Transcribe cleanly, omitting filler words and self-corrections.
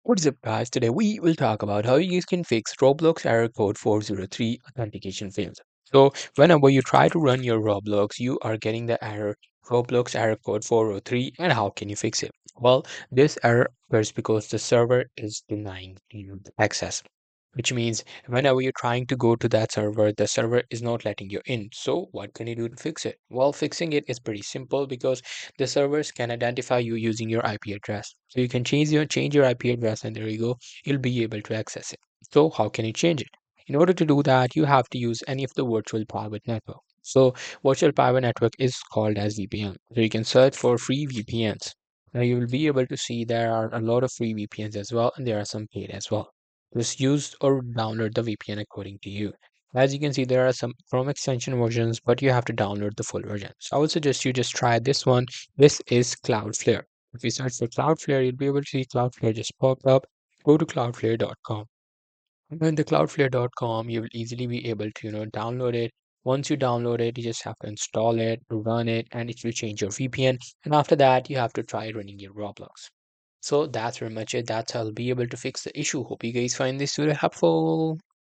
What's up, guys? Today we will talk about how you guys can fix Roblox error code 403 authentication fails. So, whenever you try to run your Roblox, you are getting the error Roblox error code 403, and how can you fix it? Well, this error occurs because the server is denying you the access, which means whenever you're trying to go to that server, the server is not letting you in. So, what can you do to fix it? Well, fixing it is pretty simple because the servers can identify you using your IP address. So you can change your IP address, and there you go. You'll be able to access it. So how can you change it? In order to do that, you have to use any of the virtual private network. So virtual private network is called as VPN. So you can search for free VPNs. Now you will be able to see there are a lot of free VPNs as well, and there are some paid as well. Just use or download the VPN according to you. As you can see, there are some Chrome extension versions, but you have to download the full version. So I would suggest you just try this one. This is Cloudflare. If you search for Cloudflare, you'll be able to see Cloudflare just popped up. Go to cloudflare.com. And in the cloudflare.com, you will easily be able to, download it. Once you download it, you just have to install it, run it, and it will change your VPN. And after that, you have to try running your Roblox. So that's pretty much it. That's how I'll be able to fix the issue. Hope you guys find this video helpful.